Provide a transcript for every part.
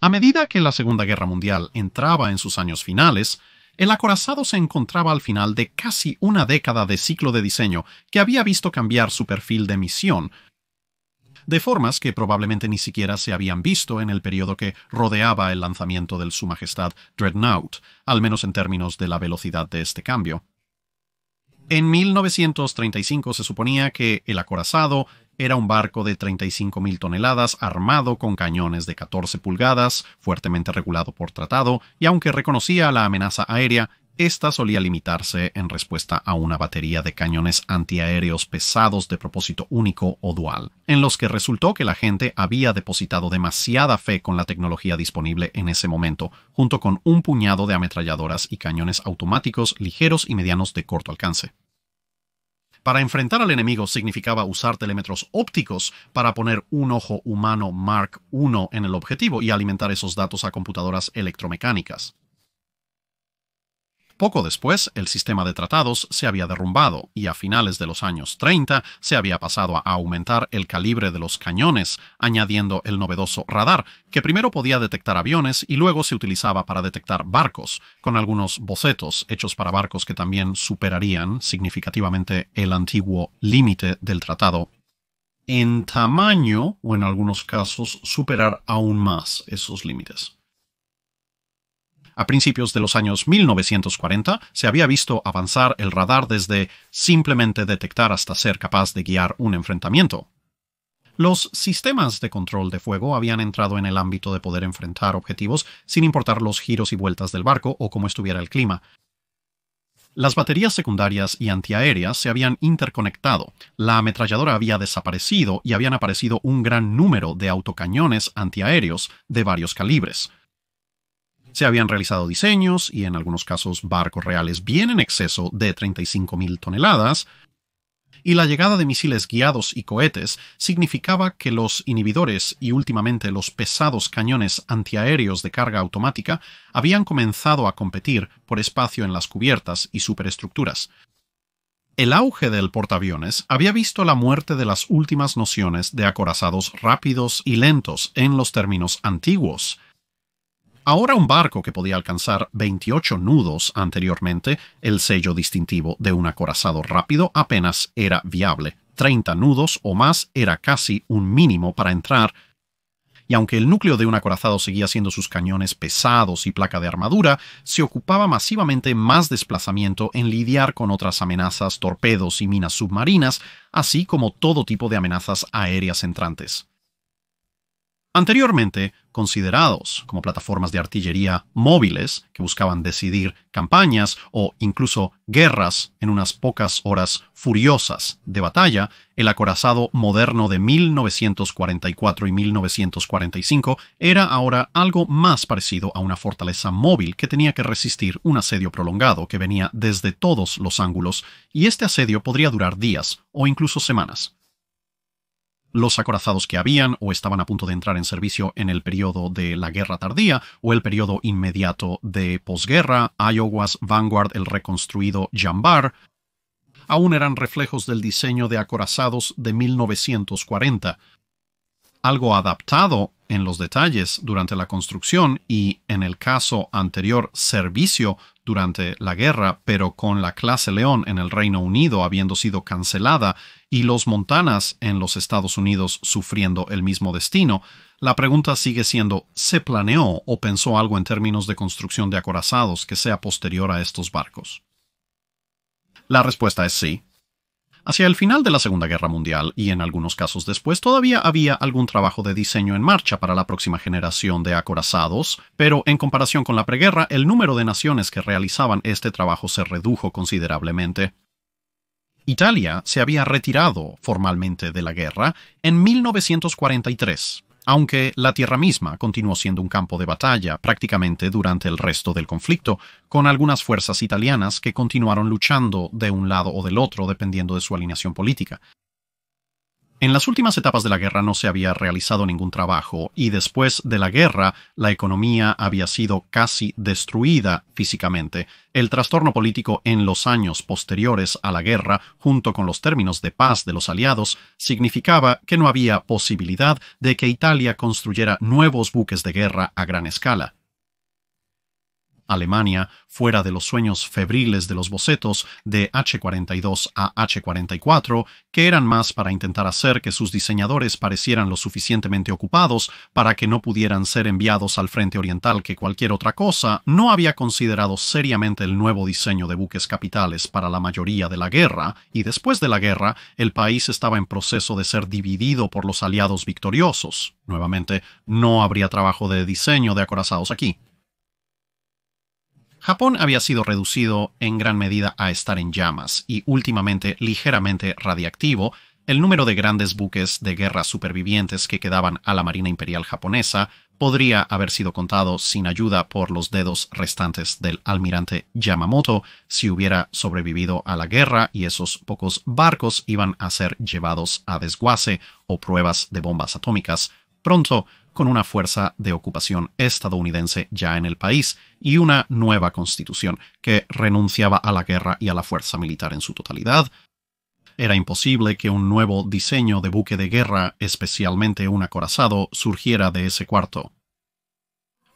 A medida que la Segunda Guerra Mundial entraba en sus años finales, el acorazado se encontraba al final de casi una década de ciclo de diseño que había visto cambiar su perfil de misión, de formas que probablemente ni siquiera se habían visto en el periodo que rodeaba el lanzamiento del Su Majestad Dreadnought, al menos en términos de la velocidad de este cambio. En 1935 se suponía que el acorazado era un barco de 35.000 toneladas armado con cañones de 14 pulgadas, fuertemente regulado por tratado, y aunque reconocía la amenaza aérea, esta solía limitarse en respuesta a una batería de cañones antiaéreos pesados de propósito único o dual, en los que resultó que la gente había depositado demasiada fe con la tecnología disponible en ese momento, junto con un puñado de ametralladoras y cañones automáticos ligeros y medianos de corto alcance. Para enfrentar al enemigo significaba usar telémetros ópticos para poner un ojo humano Mark I en el objetivo y alimentar esos datos a computadoras electromecánicas. Poco después, el sistema de tratados se había derrumbado y a finales de los años 30 se había pasado a aumentar el calibre de los cañones, añadiendo el novedoso radar, que primero podía detectar aviones y luego se utilizaba para detectar barcos, con algunos bocetos hechos para barcos que también superarían significativamente el antiguo límite del tratado en tamaño o en algunos casos superar aún más esos límites. A principios de los años 1940 se había visto avanzar el radar desde simplemente detectar hasta ser capaz de guiar un enfrentamiento. Los sistemas de control de fuego habían entrado en el ámbito de poder enfrentar objetivos sin importar los giros y vueltas del barco o cómo estuviera el clima. Las baterías secundarias y antiaéreas se habían interconectado, la ametralladora había desaparecido y habían aparecido un gran número de autocañones antiaéreos de varios calibres. Se habían realizado diseños, y en algunos casos barcos reales bien en exceso de 35.000 toneladas, y la llegada de misiles guiados y cohetes significaba que los inhibidores y últimamente los pesados cañones antiaéreos de carga automática habían comenzado a competir por espacio en las cubiertas y superestructuras. El auge del portaaviones había visto la muerte de las últimas nociones de acorazados rápidos y lentos en los términos antiguos. Ahora un barco que podía alcanzar 28 nudos anteriormente, el sello distintivo de un acorazado rápido, apenas era viable. 30 nudos o más era casi un mínimo para entrar, y aunque el núcleo de un acorazado seguía siendo sus cañones pesados y placa de armadura, se ocupaba masivamente más desplazamiento en lidiar con otras amenazas, torpedos y minas submarinas, así como todo tipo de amenazas aéreas entrantes. Anteriormente considerados como plataformas de artillería móviles que buscaban decidir campañas o incluso guerras en unas pocas horas furiosas de batalla, el acorazado moderno de 1944 y 1945 era ahora algo más parecido a una fortaleza móvil que tenía que resistir un asedio prolongado que venía desde todos los ángulos, y este asedio podría durar días o incluso semanas. Los acorazados que habían o estaban a punto de entrar en servicio en el periodo de la Guerra Tardía o el periodo inmediato de posguerra, Iowa's Vanguard, el reconstruido Jambar, aún eran reflejos del diseño de acorazados de 1940, algo adaptado en los detalles durante la construcción y, en el caso anterior, servicio durante la guerra, pero con la clase León en el Reino Unido habiendo sido cancelada y los Montanas en los Estados Unidos sufriendo el mismo destino, la pregunta sigue siendo, ¿se planeó o pensó algo en términos de construcción de acorazados que sea posterior a estos barcos? La respuesta es sí. Hacia el final de la Segunda Guerra Mundial, y en algunos casos después, todavía había algún trabajo de diseño en marcha para la próxima generación de acorazados, pero en comparación con la preguerra, el número de naciones que realizaban este trabajo se redujo considerablemente. Italia se había retirado formalmente de la guerra en 1943, aunque la tierra misma continuó siendo un campo de batalla prácticamente durante el resto del conflicto, con algunas fuerzas italianas que continuaron luchando de un lado o del otro dependiendo de su alineación política. En las últimas etapas de la guerra no se había realizado ningún trabajo y después de la guerra la economía había sido casi destruida físicamente. El trastorno político en los años posteriores a la guerra, junto con los términos de paz de los aliados, significaba que no había posibilidad de que Italia construyera nuevos buques de guerra a gran escala. Alemania, fuera de los sueños febriles de los bocetos de H-42 a H-44, que eran más para intentar hacer que sus diseñadores parecieran lo suficientemente ocupados para que no pudieran ser enviados al frente oriental que cualquier otra cosa, no había considerado seriamente el nuevo diseño de buques capitales para la mayoría de la guerra, y después de la guerra, el país estaba en proceso de ser dividido por los aliados victoriosos. Nuevamente, no habría trabajo de diseño de acorazados aquí. Japón había sido reducido en gran medida a estar en llamas y últimamente ligeramente radiactivo. El número de grandes buques de guerra supervivientes que quedaban a la Marina Imperial japonesa podría haber sido contado sin ayuda por los dedos restantes del almirante Yamamoto si hubiera sobrevivido a la guerra y esos pocos barcos iban a ser llevados a desguace o pruebas de bombas atómicas pronto, con una fuerza de ocupación estadounidense ya en el país y una nueva constitución que renunciaba a la guerra y a la fuerza militar en su totalidad. Era imposible que un nuevo diseño de buque de guerra, especialmente un acorazado, surgiera de ese cuarto.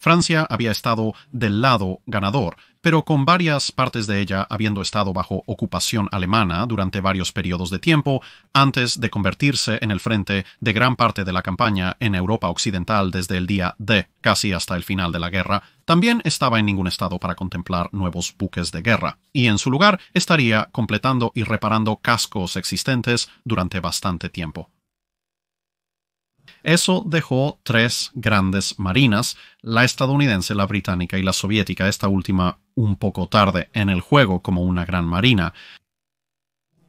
Francia había estado del lado ganador, pero con varias partes de ella habiendo estado bajo ocupación alemana durante varios periodos de tiempo, antes de convertirse en el frente de gran parte de la campaña en Europa Occidental desde el día D casi hasta el final de la guerra, también estaba en ningún estado para contemplar nuevos buques de guerra, y en su lugar estaría completando y reparando cascos existentes durante bastante tiempo. Eso dejó tres grandes marinas, la estadounidense, la británica y la soviética, esta última un poco tarde en el juego como una gran marina.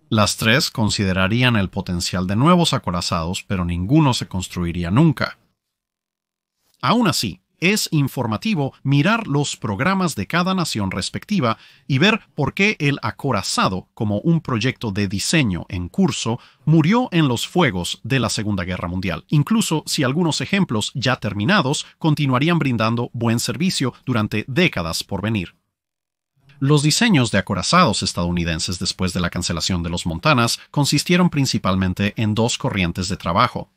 Las tres considerarían el potencial de nuevos acorazados, pero ninguno se construiría nunca. Aún así, es informativo mirar los programas de cada nación respectiva y ver por qué el acorazado, como un proyecto de diseño en curso, murió en los fuegos de la Segunda Guerra Mundial, incluso si algunos ejemplos ya terminados continuarían brindando buen servicio durante décadas por venir. Los diseños de acorazados estadounidenses después de la cancelación de los Montanas consistieron principalmente en dos corrientes de trabajo.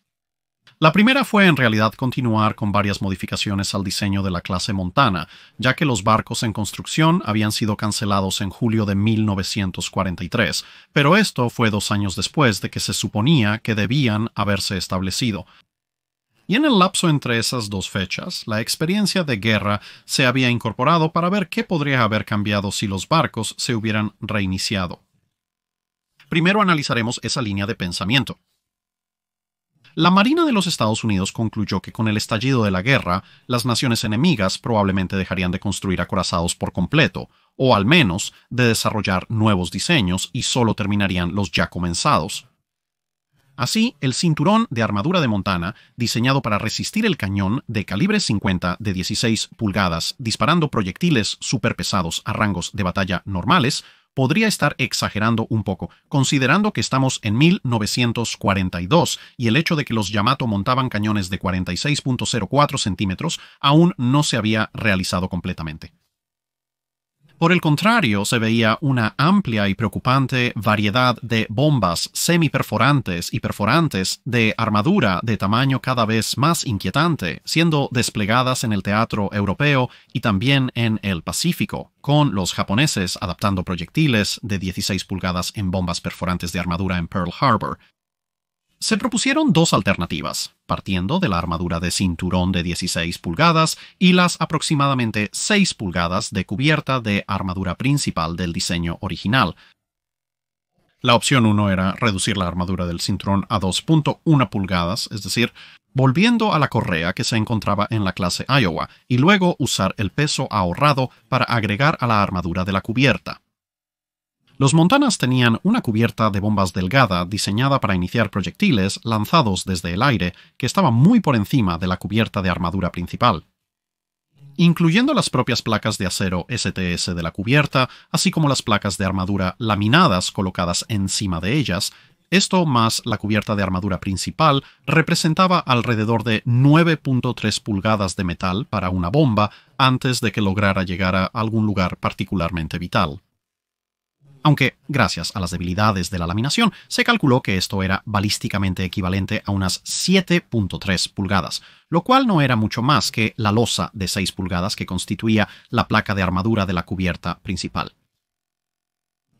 La primera fue en realidad continuar con varias modificaciones al diseño de la clase Montana, ya que los barcos en construcción habían sido cancelados en julio de 1943, pero esto fue 2 años después de que se suponía que debían haberse establecido. Y en el lapso entre esas dos fechas, la experiencia de guerra se había incorporado para ver qué podría haber cambiado si los barcos se hubieran reiniciado. Primero analizaremos esa línea de pensamiento. La Marina de los Estados Unidos concluyó que con el estallido de la guerra, las naciones enemigas probablemente dejarían de construir acorazados por completo, o al menos de desarrollar nuevos diseños y solo terminarían los ya comenzados. Así, el cinturón de armadura de Montana, diseñado para resistir el cañón de calibre 50 de 16 pulgadas disparando proyectiles superpesados a rangos de batalla normales, podría estar exagerando un poco, considerando que estamos en 1942 y el hecho de que los Yamato montaban cañones de 46.04 centímetros aún no se había realizado completamente. Por el contrario, se veía una amplia y preocupante variedad de bombas semiperforantes y perforantes de armadura de tamaño cada vez más inquietante, siendo desplegadas en el teatro europeo y también en el Pacífico, con los japoneses adaptando proyectiles de 16 pulgadas en bombas perforantes de armadura en Pearl Harbor. Se propusieron dos alternativas, partiendo de la armadura de cinturón de 16 pulgadas y las aproximadamente 6 pulgadas de cubierta de armadura principal del diseño original. La opción 1 era reducir la armadura del cinturón a 2.1 pulgadas, es decir, volviendo a la correa que se encontraba en la clase Iowa, y luego usar el peso ahorrado para agregar a la armadura de la cubierta. Los Montanas tenían una cubierta de bombas delgada diseñada para iniciar proyectiles lanzados desde el aire que estaba muy por encima de la cubierta de armadura principal. Incluyendo las propias placas de acero STS de la cubierta, así como las placas de armadura laminadas colocadas encima de ellas, Esto más la cubierta de armadura principal representaba alrededor de 9.3 pulgadas de metal para una bomba antes de que lograra llegar a algún lugar particularmente vital. Aunque, gracias a las debilidades de la laminación, se calculó que esto era balísticamente equivalente a unas 7.3 pulgadas, lo cual no era mucho más que la losa de 6 pulgadas que constituía la placa de armadura de la cubierta principal.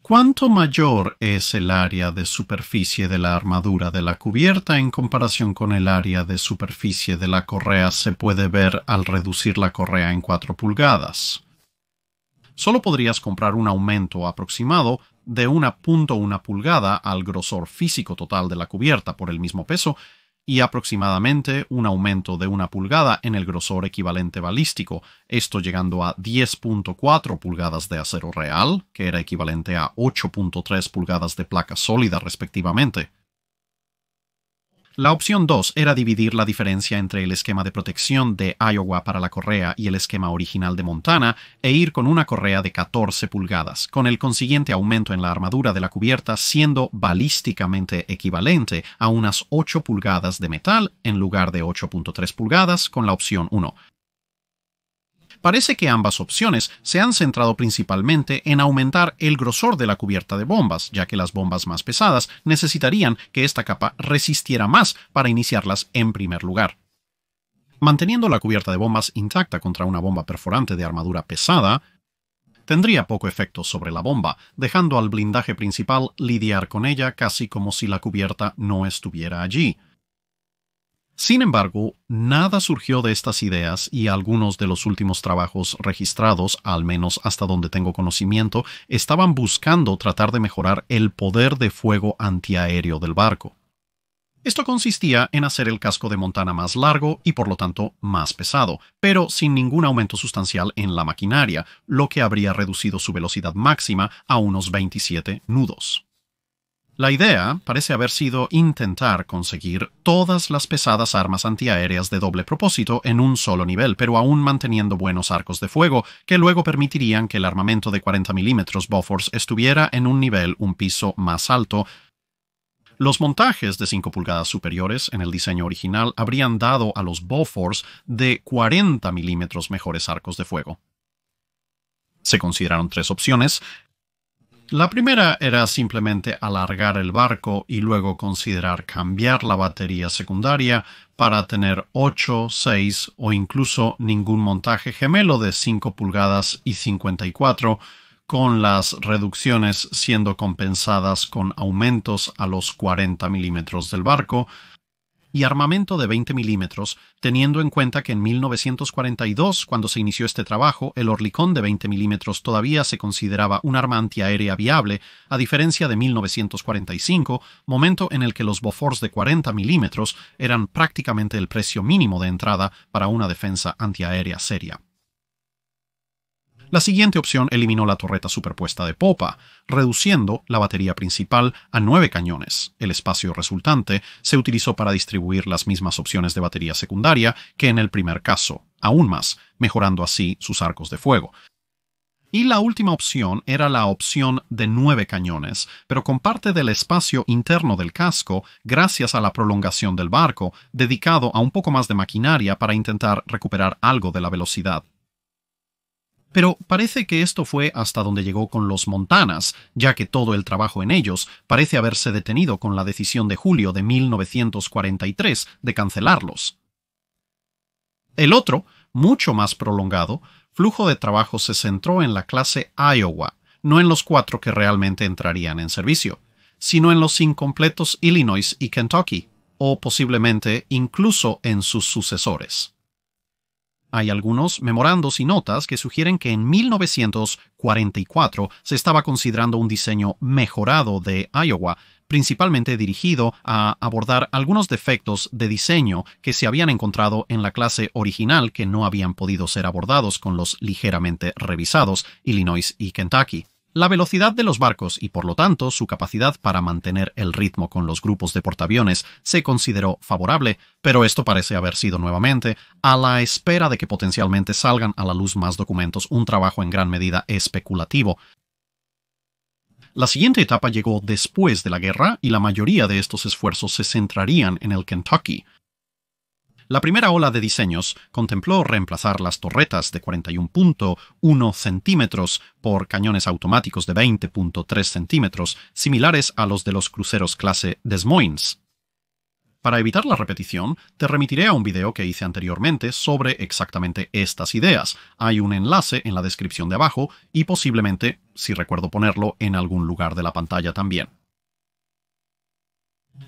¿Cuánto mayor es el área de superficie de la armadura de la cubierta en comparación con el área de superficie de la correa se puede ver al reducir la correa en 4 pulgadas? Solo podrías comprar un aumento aproximado de 1.1 pulgada al grosor físico total de la cubierta por el mismo peso y aproximadamente un aumento de 1 pulgada en el grosor equivalente balístico, esto llegando a 10.4 pulgadas de acero real, que era equivalente a 8.3 pulgadas de placa sólida respectivamente. La opción 2 era dividir la diferencia entre el esquema de protección de Iowa para la correa y el esquema original de Montana e ir con una correa de 14 pulgadas, con el consiguiente aumento en la armadura de la cubierta siendo balísticamente equivalente a unas 8 pulgadas de metal en lugar de 8.3 pulgadas con la opción 1. Parece que ambas opciones se han centrado principalmente en aumentar el grosor de la cubierta de bombas, ya que las bombas más pesadas necesitarían que esta capa resistiera más para iniciarlas en primer lugar. Manteniendo la cubierta de bombas intacta contra una bomba perforante de armadura pesada, tendría poco efecto sobre la bomba, dejando al blindaje principal lidiar con ella casi como si la cubierta no estuviera allí. Sin embargo, nada surgió de estas ideas y algunos de los últimos trabajos registrados, al menos hasta donde tengo conocimiento, estaban buscando tratar de mejorar el poder de fuego antiaéreo del barco. Esto consistía en hacer el casco de Montana más largo y por lo tanto más pesado, pero sin ningún aumento sustancial en la maquinaria, lo que habría reducido su velocidad máxima a unos 27 nudos. La idea parece haber sido intentar conseguir todas las pesadas armas antiaéreas de doble propósito en un solo nivel, pero aún manteniendo buenos arcos de fuego que luego permitirían que el armamento de 40 mm Bofors estuviera en un piso más alto. Los montajes de 5 pulgadas superiores en el diseño original habrían dado a los Bofors de 40 mm mejores arcos de fuego. Se consideraron 3 opciones. La primera era simplemente alargar el barco y luego considerar cambiar la batería secundaria para tener 8, 6 o incluso ningún montaje gemelo de 5 pulgadas y 54, con las reducciones siendo compensadas con aumentos a los 40 milímetros del barco, y armamento de 20 milímetros, teniendo en cuenta que en 1942, cuando se inició este trabajo, el Oerlikon de 20 milímetros todavía se consideraba un arma antiaérea viable, a diferencia de 1945, momento en el que los Bofors de 40 milímetros eran prácticamente el precio mínimo de entrada para una defensa antiaérea seria. La siguiente opción eliminó la torreta superpuesta de popa, reduciendo la batería principal a 9 cañones. El espacio resultante se utilizó para distribuir las mismas opciones de batería secundaria que en el primer caso, aún más, mejorando así sus arcos de fuego. Y la última opción era la opción de 9 cañones, pero con parte del espacio interno del casco gracias a la prolongación del barco, dedicado a un poco más de maquinaria para intentar recuperar algo de la velocidad. Pero parece que esto fue hasta donde llegó con los Montanas, ya que todo el trabajo en ellos parece haberse detenido con la decisión de julio de 1943 de cancelarlos. El otro, mucho más prolongado, flujo de trabajo se centró en la clase Iowa, no en los 4 que realmente entrarían en servicio, sino en los incompletos Illinois y Kentucky, o posiblemente incluso en sus sucesores. Hay algunos memorandos y notas que sugieren que en 1944 se estaba considerando un diseño mejorado de Iowa, principalmente dirigido a abordar algunos defectos de diseño que se habían encontrado en la clase original que no habían podido ser abordados con los ligeramente revisados Illinois y Kentucky. La velocidad de los barcos y, por lo tanto, su capacidad para mantener el ritmo con los grupos de portaaviones se consideró favorable, pero esto parece haber sido nuevamente, a la espera de que potencialmente salgan a la luz más documentos, un trabajo en gran medida especulativo. La siguiente etapa llegó después de la guerra y la mayoría de estos esfuerzos se centrarían en el Kentucky. La primera ola de diseños contempló reemplazar las torretas de 41.1 centímetros por cañones automáticos de 20.3 centímetros, similares a los de los cruceros clase Des Moines. Para evitar la repetición, te remitiré a un video que hice anteriormente sobre exactamente estas ideas. Hay un enlace en la descripción de abajo y posiblemente, si recuerdo ponerlo, en algún lugar de la pantalla también.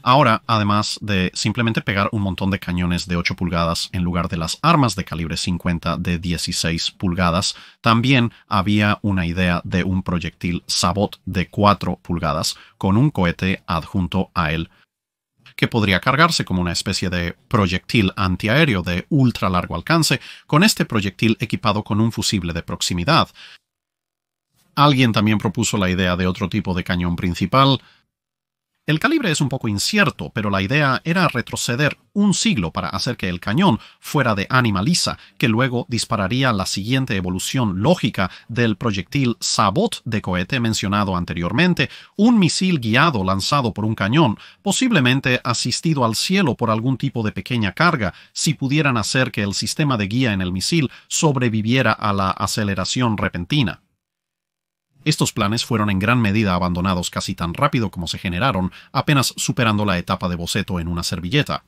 Ahora, además de simplemente pegar un montón de cañones de 8 pulgadas en lugar de las armas de calibre 50 de 16 pulgadas, también había una idea de un proyectil Sabot de 4 pulgadas con un cohete adjunto a él, que podría cargarse como una especie de proyectil antiaéreo de ultra largo alcance, con este proyectil equipado con un fusible de proximidad. Alguien también propuso la idea de otro tipo de cañón principal. El calibre es un poco incierto, pero la idea era retroceder un siglo para hacer que el cañón fuera de ánima lisa, que luego dispararía la siguiente evolución lógica del proyectil Sabot de cohete mencionado anteriormente, un misil guiado lanzado por un cañón, posiblemente asistido al cielo por algún tipo de pequeña carga, si pudieran hacer que el sistema de guía en el misil sobreviviera a la aceleración repentina. Estos planes fueron en gran medida abandonados casi tan rápido como se generaron, apenas superando la etapa de boceto en una servilleta.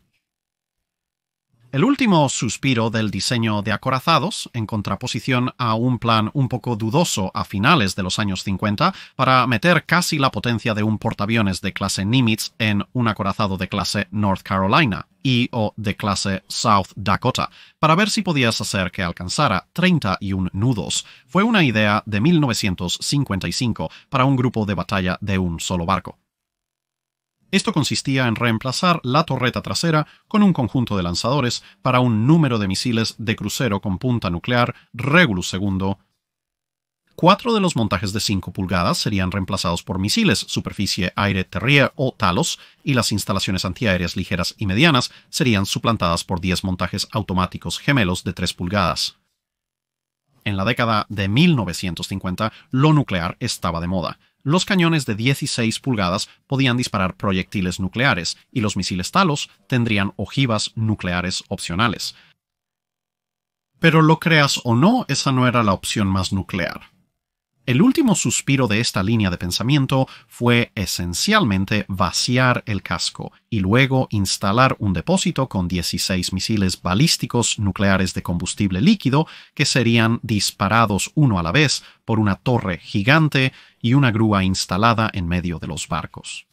El último suspiro del diseño de acorazados, en contraposición a un plan un poco dudoso a finales de los años 50 para meter casi la potencia de un portaaviones de clase Nimitz en un acorazado de clase North Carolina o de clase South Dakota, para ver si podías hacer que alcanzara 31 nudos, fue una idea de 1955 para un grupo de batalla de un solo barco. Esto consistía en reemplazar la torreta trasera con un conjunto de lanzadores para un número de misiles de crucero con punta nuclear Regulus II. 4 de los montajes de 5 pulgadas serían reemplazados por misiles superficie-aire Terrier o Talos, y las instalaciones antiaéreas ligeras y medianas serían suplantadas por 10 montajes automáticos gemelos de 3 pulgadas. En la década de 1950, lo nuclear estaba de moda. Los cañones de 16 pulgadas podían disparar proyectiles nucleares y los misiles Talos tendrían ojivas nucleares opcionales. Pero lo creas o no, esa no era la opción más nuclear. El último suspiro de esta línea de pensamiento fue esencialmente vaciar el casco y luego instalar un depósito con 16 misiles balísticos nucleares de combustible líquido que serían disparados uno a la vez por una torre gigante y una grúa instalada en medio de los barcos.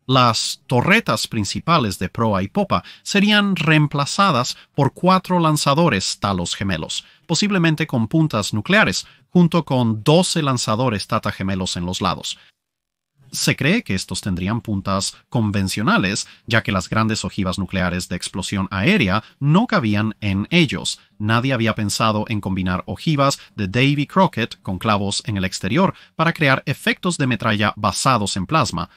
Las torretas principales de proa y popa serían reemplazadas por 4 lanzadores Talos gemelos, posiblemente con puntas nucleares, junto con 12 lanzadores Tata gemelos en los lados. Se cree que estos tendrían puntas convencionales, ya que las grandes ojivas nucleares de explosión aérea no cabían en ellos. Nadie había pensado en combinar ojivas de Davy Crockett con clavos en el exterior para crear efectos de metralla basados en plasma.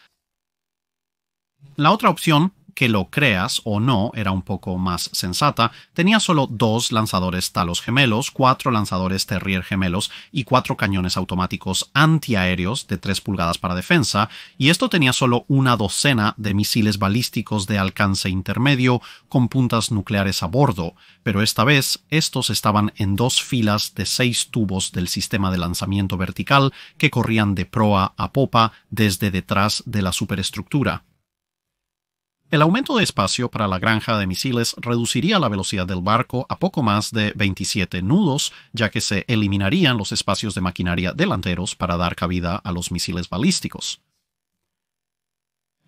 La otra opción, que lo creas o no, era un poco más sensata. Tenía solo 2 lanzadores Talos gemelos, 4 lanzadores Terrier gemelos y 4 cañones automáticos antiaéreos de 3 pulgadas para defensa, y esto tenía solo una docena de misiles balísticos de alcance intermedio con puntas nucleares a bordo, pero esta vez estos estaban en 2 filas de 6 tubos del sistema de lanzamiento vertical que corrían de proa a popa desde detrás de la superestructura. El aumento de espacio para la granja de misiles reduciría la velocidad del barco a poco más de 27 nudos, ya que se eliminarían los espacios de maquinaria delanteros para dar cabida a los misiles balísticos.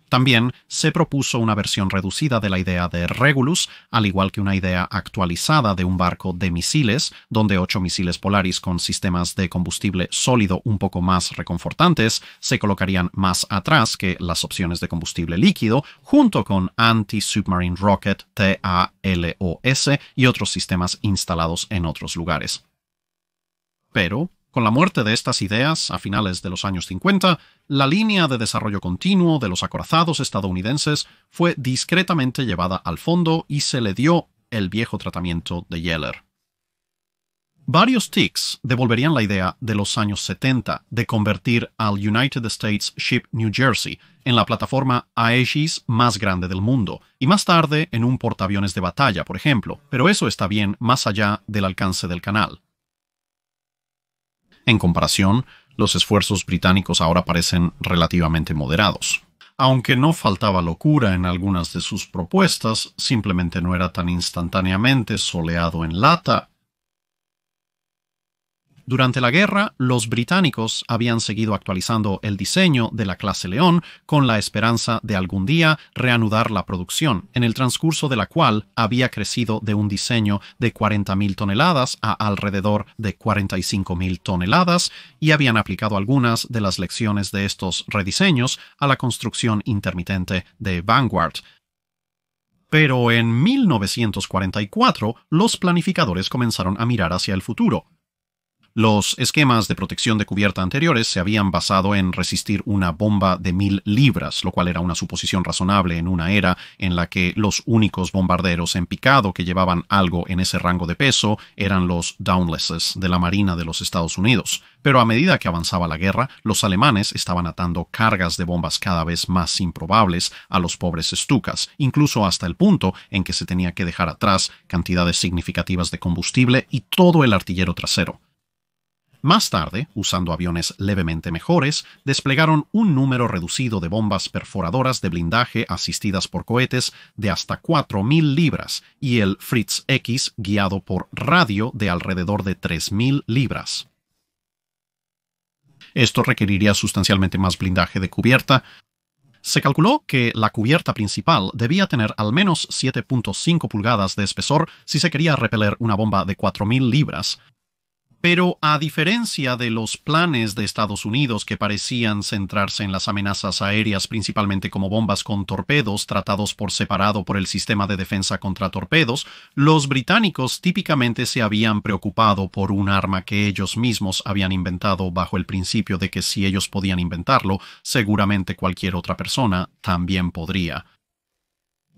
También se propuso una versión reducida de la idea de Regulus, al igual que una idea actualizada de un barco de misiles, donde 8 misiles Polaris con sistemas de combustible sólido un poco más reconfortantes se colocarían más atrás que las opciones de combustible líquido, junto con Anti-Submarine Rocket TALOS y otros sistemas instalados en otros lugares. Pero, con la muerte de estas ideas a finales de los años 50, la línea de desarrollo continuo de los acorazados estadounidenses fue discretamente llevada al fondo y se le dio el viejo tratamiento de Yeller. Varios tics devolverían la idea de los años 70 de convertir al United States Ship New Jersey en la plataforma Aegis más grande del mundo, y más tarde en un portaaviones de batalla, por ejemplo, pero eso está bien más allá del alcance del canal. En comparación, los esfuerzos británicos ahora parecen relativamente moderados. Aunque no faltaba locura en algunas de sus propuestas, simplemente no era tan instantáneamente soleado en lata. Durante la guerra, los británicos habían seguido actualizando el diseño de la clase León con la esperanza de algún día reanudar la producción, en el transcurso de la cual había crecido de un diseño de 40.000 toneladas a alrededor de 45.000 toneladas, y habían aplicado algunas de las lecciones de estos rediseños a la construcción intermitente de Vanguard. Pero en 1944, los planificadores comenzaron a mirar hacia el futuro. Los esquemas de protección de cubierta anteriores se habían basado en resistir una bomba de 1.000 libras, lo cual era una suposición razonable en una era en la que los únicos bombarderos en picado que llevaban algo en ese rango de peso eran los Dauntlesses de la Marina de los Estados Unidos. Pero a medida que avanzaba la guerra, los alemanes estaban atando cargas de bombas cada vez más improbables a los pobres Stukas, incluso hasta el punto en que se tenía que dejar atrás cantidades significativas de combustible y todo el artillero trasero. Más tarde, usando aviones levemente mejores, desplegaron un número reducido de bombas perforadoras de blindaje asistidas por cohetes de hasta 4.000 libras y el Fritz X guiado por radio de alrededor de 3.000 libras. Esto requeriría sustancialmente más blindaje de cubierta. Se calculó que la cubierta principal debía tener al menos 7.5 pulgadas de espesor si se quería repeler una bomba de 4.000 libras. Pero a diferencia de los planes de Estados Unidos que parecían centrarse en las amenazas aéreas principalmente como bombas con torpedos tratados por separado por el sistema de defensa contra torpedos, los británicos típicamente se habían preocupado por un arma que ellos mismos habían inventado bajo el principio de que si ellos podían inventarlo, seguramente cualquier otra persona también podría.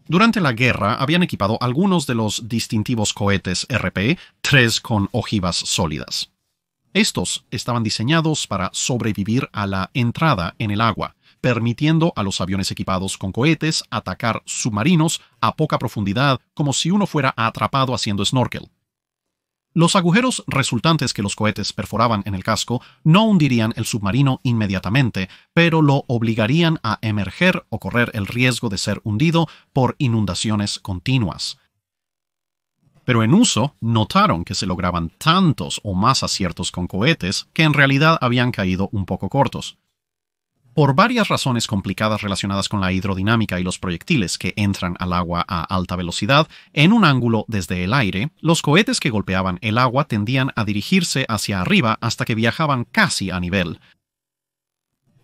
Durante la guerra habían equipado algunos de los distintivos cohetes RP-3 con ojivas sólidas. Estos estaban diseñados para sobrevivir a la entrada en el agua, permitiendo a los aviones equipados con cohetes atacar submarinos a poca profundidad como si uno fuera atrapado haciendo snorkel. Los agujeros resultantes que los cohetes perforaban en el casco no hundirían el submarino inmediatamente, pero lo obligarían a emerger o correr el riesgo de ser hundido por inundaciones continuas. Pero en uso, notaron que se lograban tantos o más aciertos con cohetes que en realidad habían caído un poco cortos. Por varias razones complicadas relacionadas con la hidrodinámica y los proyectiles que entran al agua a alta velocidad en un ángulo desde el aire, los cohetes que golpeaban el agua tendían a dirigirse hacia arriba hasta que viajaban casi a nivel.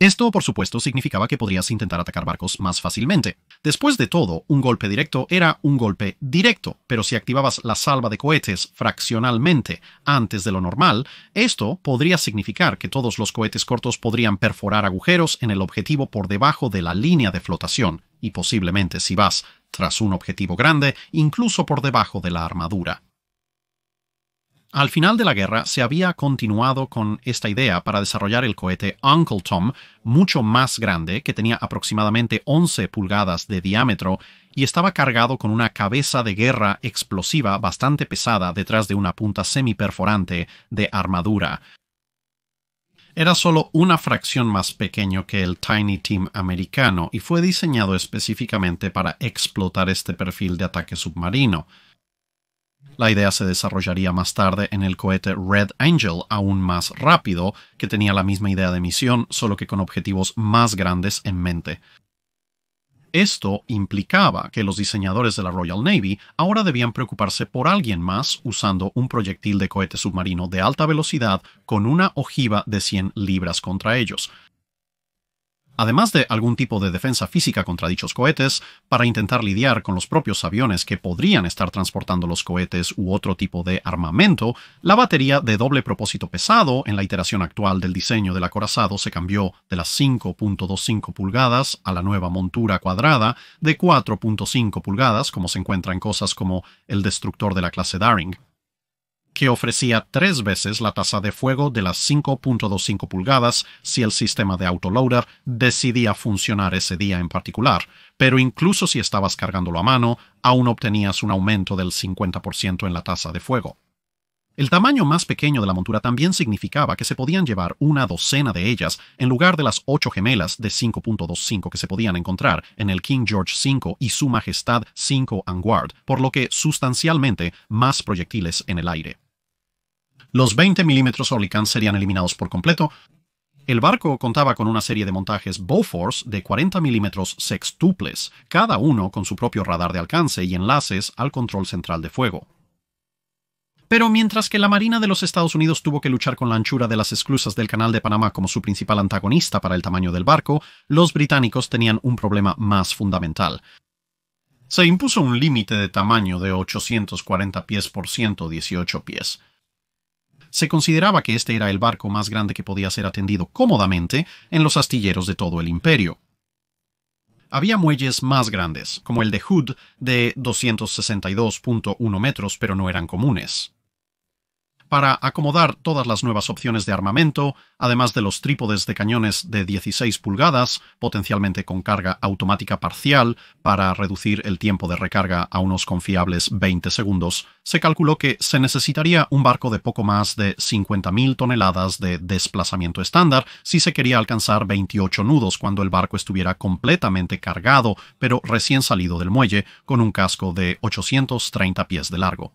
Esto, por supuesto, significaba que podrías intentar atacar barcos más fácilmente. Después de todo, un golpe directo era un golpe directo, pero si activabas la salva de cohetes fraccionalmente antes de lo normal, esto podría significar que todos los cohetes cortos podrían perforar agujeros en el objetivo por debajo de la línea de flotación, y posiblemente si vas tras un objetivo grande, incluso por debajo de la armadura. Al final de la guerra se había continuado con esta idea para desarrollar el cohete Uncle Tom, mucho más grande, que tenía aproximadamente 11 pulgadas de diámetro y estaba cargado con una cabeza de guerra explosiva bastante pesada detrás de una punta semiperforante de armadura. Era solo una fracción más pequeño que el Tiny Tim americano y fue diseñado específicamente para explotar este perfil de ataque submarino. La idea se desarrollaría más tarde en el cohete Red Angel, aún más rápido, que tenía la misma idea de misión, solo que con objetivos más grandes en mente. Esto implicaba que los diseñadores de la Royal Navy ahora debían preocuparse por alguien más usando un proyectil de cohete submarino de alta velocidad con una ojiva de 100 libras contra ellos. Además de algún tipo de defensa física contra dichos cohetes, para intentar lidiar con los propios aviones que podrían estar transportando los cohetes u otro tipo de armamento, la batería de doble propósito pesado en la iteración actual del diseño del acorazado se cambió de las 5.25 pulgadas a la nueva montura cuadrada de 4.5 pulgadas, como se encuentra en cosas como el destructor de la clase Daring. que ofrecía 3 veces la tasa de fuego de las 5.25 pulgadas si el sistema de autoloader decidía funcionar ese día en particular, pero incluso si estabas cargándolo a mano, aún obtenías un aumento del 50% en la tasa de fuego. El tamaño más pequeño de la montura también significaba que se podían llevar una docena de ellas en lugar de las 8 gemelas de 5.25 que se podían encontrar en el King George V y Su Majestad V Vanguard, por lo que sustancialmente más proyectiles en el aire. Los 20 mm Oerlikon serían eliminados por completo. El barco contaba con una serie de montajes Bofors de 40 mm sextuples, cada uno con su propio radar de alcance y enlaces al control central de fuego. Pero mientras que la Marina de los Estados Unidos tuvo que luchar con la anchura de las esclusas del Canal de Panamá como su principal antagonista para el tamaño del barco, los británicos tenían un problema más fundamental. Se impuso un límite de tamaño de 840 pies por 118 pies. Se consideraba que este era el barco más grande que podía ser atendido cómodamente en los astilleros de todo el imperio. Había muelles más grandes, como el de Hood, de 262.1 metros, pero no eran comunes. Para acomodar todas las nuevas opciones de armamento, además de los trípodes de cañones de 16 pulgadas, potencialmente con carga automática parcial para reducir el tiempo de recarga a unos confiables 20 segundos, se calculó que se necesitaría un barco de poco más de 50.000 toneladas de desplazamiento estándar si se quería alcanzar 28 nudos cuando el barco estuviera completamente cargado, pero recién salido del muelle, con un casco de 830 pies de largo.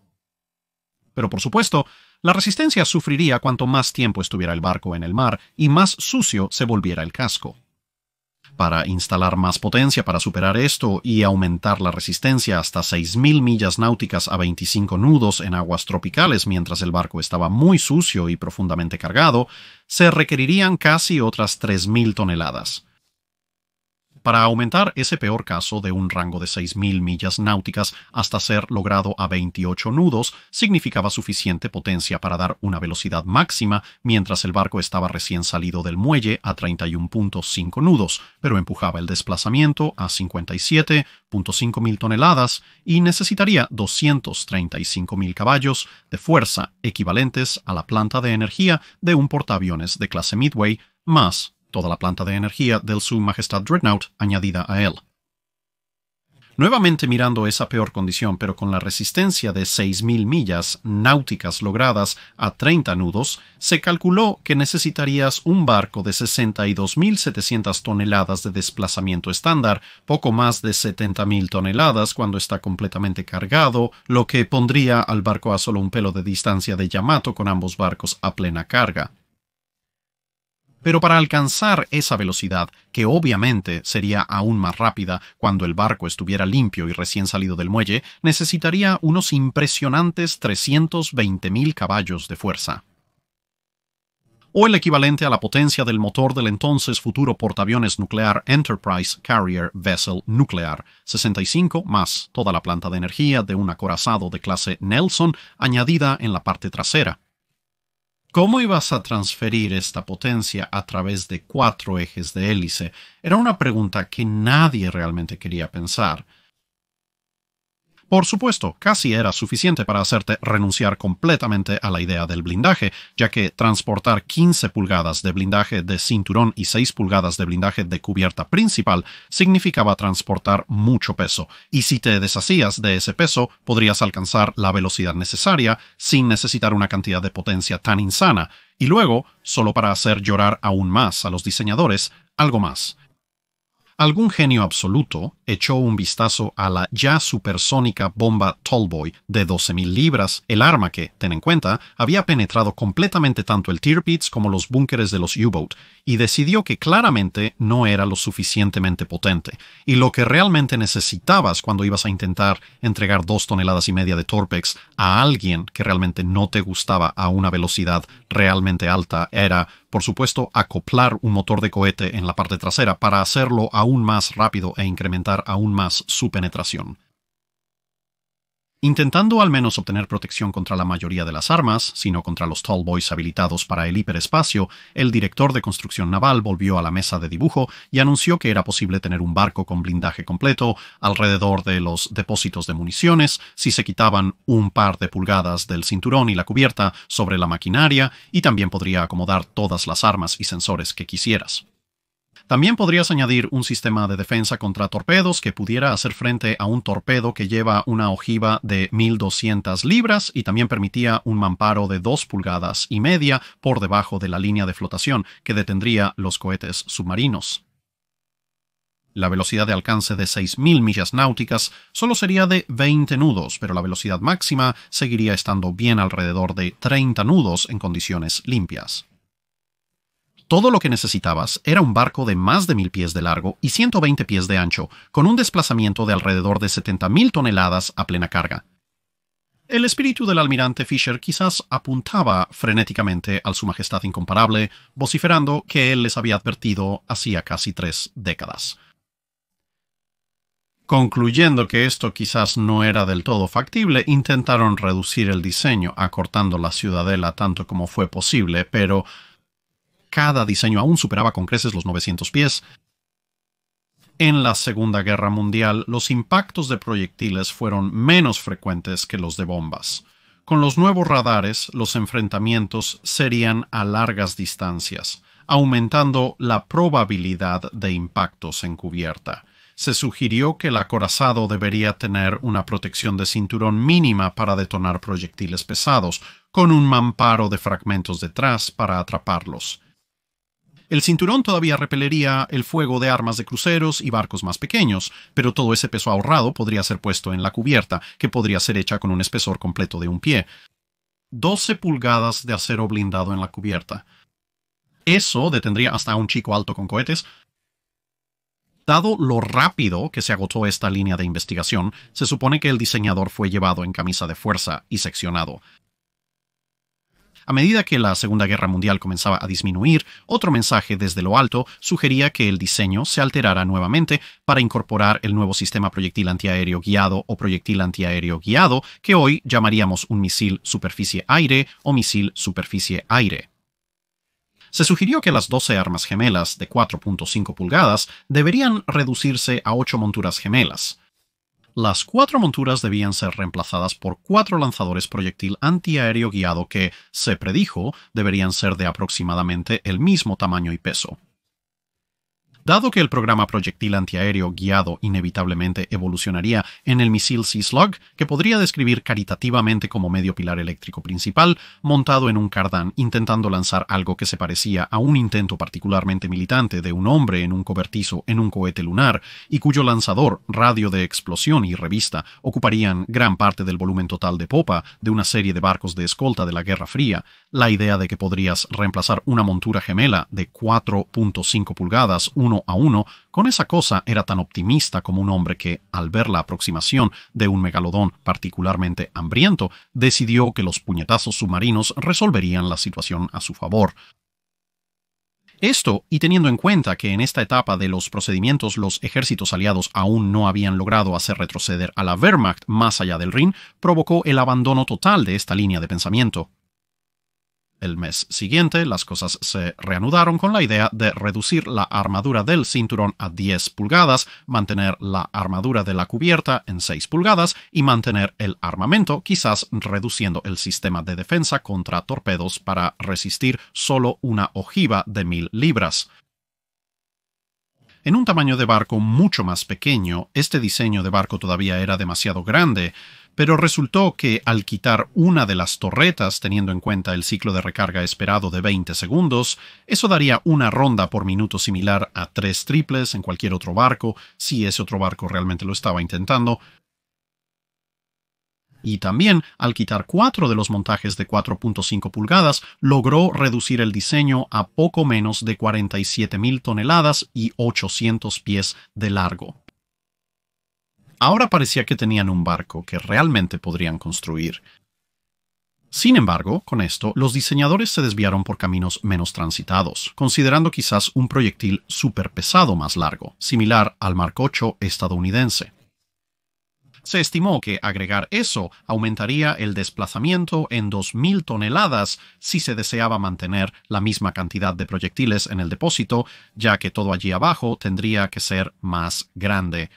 Pero por supuesto, la resistencia sufriría cuanto más tiempo estuviera el barco en el mar y más sucio se volviera el casco. Para instalar más potencia para superar esto y aumentar la resistencia hasta 6.000 millas náuticas a 25 nudos en aguas tropicales mientras el barco estaba muy sucio y profundamente cargado, se requerirían casi otras 3.000 toneladas. Para aumentar ese peor caso de un rango de 6.000 millas náuticas hasta ser logrado a 28 nudos, significaba suficiente potencia para dar una velocidad máxima mientras el barco estaba recién salido del muelle a 31.5 nudos, pero empujaba el desplazamiento a 57.5 mil toneladas y necesitaría 235.000 caballos de fuerza equivalentes a la planta de energía de un portaaviones de clase Midway, más toda la planta de energía del Su Majestad Dreadnought añadida a él. Nuevamente mirando esa peor condición, pero con la resistencia de 6.000 millas náuticas logradas a 30 nudos, se calculó que necesitarías un barco de 62.700 toneladas de desplazamiento estándar, poco más de 70.000 toneladas cuando está completamente cargado, lo que pondría al barco a solo un pelo de distancia de Yamato con ambos barcos a plena carga. Pero para alcanzar esa velocidad, que obviamente sería aún más rápida cuando el barco estuviera limpio y recién salido del muelle, necesitaría unos impresionantes 320.000 caballos de fuerza. O el equivalente a la potencia del motor del entonces futuro portaaviones nuclear Enterprise Carrier Vessel Nuclear, 65 más toda la planta de energía de un acorazado de clase Nelson añadida en la parte trasera. ¿Cómo ibas a transferir esta potencia a través de 4 ejes de hélice? Era una pregunta que nadie realmente quería pensar. Por supuesto, casi era suficiente para hacerte renunciar completamente a la idea del blindaje, ya que transportar 15 pulgadas de blindaje de cinturón y 6 pulgadas de blindaje de cubierta principal significaba transportar mucho peso, y si te deshacías de ese peso, podrías alcanzar la velocidad necesaria sin necesitar una cantidad de potencia tan insana, y luego, solo para hacer llorar aún más a los diseñadores, algo más. Algún genio absoluto echó un vistazo a la ya supersónica bomba Tallboy de 12.000 libras, el arma que, ten en cuenta, había penetrado completamente tanto el Tirpitz como los búnkeres de los U-Boat, y decidió que claramente no era lo suficientemente potente, y lo que realmente necesitabas cuando ibas a intentar entregar 2,5 toneladas de Torpex a alguien que realmente no te gustaba a una velocidad realmente alta era, por supuesto, acoplar un motor de cohete en la parte trasera para hacerlo aún más rápido e incrementar aún más su penetración. Intentando al menos obtener protección contra la mayoría de las armas, sino contra los tall boys habilitados para el hiperespacio, el director de construcción naval volvió a la mesa de dibujo y anunció que era posible tener un barco con blindaje completo alrededor de los depósitos de municiones si se quitaban un par de pulgadas del cinturón y la cubierta sobre la maquinaria, y también podría acomodar todas las armas y sensores que quisieras. También podrías añadir un sistema de defensa contra torpedos que pudiera hacer frente a un torpedo que lleva una ojiva de 1.200 libras y también permitía un mamparo de 2,5 pulgadas por debajo de la línea de flotación que detendría los cohetes submarinos. La velocidad de alcance de 6.000 millas náuticas solo sería de 20 nudos, pero la velocidad máxima seguiría estando bien alrededor de 30 nudos en condiciones limpias. Todo lo que necesitabas era un barco de más de 1.000 pies de largo y 120 pies de ancho, con un desplazamiento de alrededor de 70.000 toneladas a plena carga. El espíritu del almirante Fisher quizás apuntaba frenéticamente al Su Majestad Incomparable, vociferando que él les había advertido hacía casi 3 décadas. Concluyendo que esto quizás no era del todo factible, intentaron reducir el diseño, acortando la ciudadela tanto como fue posible, pero cada diseño aún superaba con creces los 900 pies. En la Segunda Guerra Mundial, los impactos de proyectiles fueron menos frecuentes que los de bombas. Con los nuevos radares, los enfrentamientos serían a largas distancias, aumentando la probabilidad de impactos en cubierta. Se sugirió que el acorazado debería tener una protección de cinturón mínima para detonar proyectiles pesados, con un mamparo de fragmentos detrás para atraparlos. El cinturón todavía repelería el fuego de armas de cruceros y barcos más pequeños, pero todo ese peso ahorrado podría ser puesto en la cubierta, que podría ser hecha con un espesor completo de 1 pie. 12 pulgadas de acero blindado en la cubierta. Eso detendría hasta a un chico alto con cohetes. Dado lo rápido que se agotó esta línea de investigación, se supone que el diseñador fue llevado en camisa de fuerza y seccionado. A medida que la Segunda Guerra Mundial comenzaba a disminuir, otro mensaje desde lo alto sugería que el diseño se alterara nuevamente para incorporar el nuevo sistema proyectil antiaéreo guiado o proyectil antiaéreo guiado, que hoy llamaríamos un misil superficie-aire o misil superficie-aire. Se sugirió que las 12 armas gemelas de 4,5 pulgadas deberían reducirse a 8 monturas gemelas. Las 4 monturas debían ser reemplazadas por 4 lanzadores proyectil antiaéreo guiado que, se predijo, deberían ser de aproximadamente el mismo tamaño y peso. Dado que el programa proyectil antiaéreo guiado inevitablemente evolucionaría en el misil Sea Slug, que podría describir caritativamente como medio pilar eléctrico principal, montado en un cardán intentando lanzar algo que se parecía a un intento particularmente militante de un hombre en un cobertizo en un cohete lunar, y cuyo lanzador, radio de explosión y revista ocuparían gran parte del volumen total de popa de una serie de barcos de escolta de la Guerra Fría, la idea de que podrías reemplazar una montura gemela de 4,5 pulgadas 1 a 1 con esa cosa era tan optimista como un hombre que, al ver la aproximación de un megalodón particularmente hambriento, decidió que los puñetazos submarinos resolverían la situación a su favor. Esto, y teniendo en cuenta que en esta etapa de los procedimientos los ejércitos aliados aún no habían logrado hacer retroceder a la Wehrmacht más allá del Rin, provocó el abandono total de esta línea de pensamiento. El mes siguiente, las cosas se reanudaron con la idea de reducir la armadura del cinturón a 10 pulgadas, mantener la armadura de la cubierta en 6 pulgadas y mantener el armamento, quizás reduciendo el sistema de defensa contra torpedos para resistir solo una ojiva de 1.000 libras. En un tamaño de barco mucho más pequeño, este diseño de barco todavía era demasiado grande, pero resultó que al quitar una de las torretas, teniendo en cuenta el ciclo de recarga esperado de 20 segundos, eso daría una ronda por minuto similar a 3 triples en cualquier otro barco, si ese otro barco realmente lo estaba intentando. Y también, al quitar 4 de los montajes de 4,5 pulgadas, logró reducir el diseño a poco menos de 47.000 toneladas y 800 pies de largo. Ahora parecía que tenían un barco que realmente podrían construir. Sin embargo, con esto, los diseñadores se desviaron por caminos menos transitados, considerando quizás un proyectil superpesado más largo, similar al Mark 8 estadounidense. Se estimó que agregar eso aumentaría el desplazamiento en 2.000 toneladas si se deseaba mantener la misma cantidad de proyectiles en el depósito, ya que todo allí abajo tendría que ser más grande.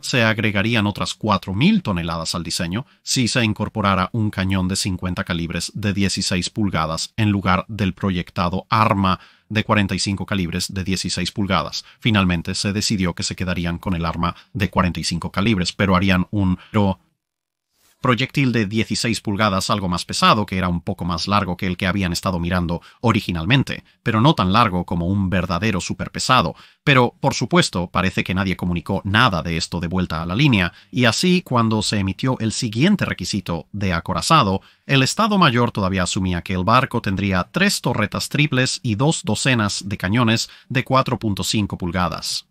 Se agregarían otras 4.000 toneladas al diseño si se incorporara un cañón de 50 calibres de 16 pulgadas en lugar del proyectado arma de 45 calibres de 16 pulgadas. Finalmente se decidió que se quedarían con el arma de 45 calibres, pero harían un proyectil de 16 pulgadas algo más pesado, que era un poco más largo que el que habían estado mirando originalmente, pero no tan largo como un verdadero superpesado. Pero, por supuesto, parece que nadie comunicó nada de esto de vuelta a la línea, y así, cuando se emitió el siguiente requisito de acorazado, el Estado Mayor todavía asumía que el barco tendría 3 torretas triples y 2 docenas de cañones de 4.5 pulgadas.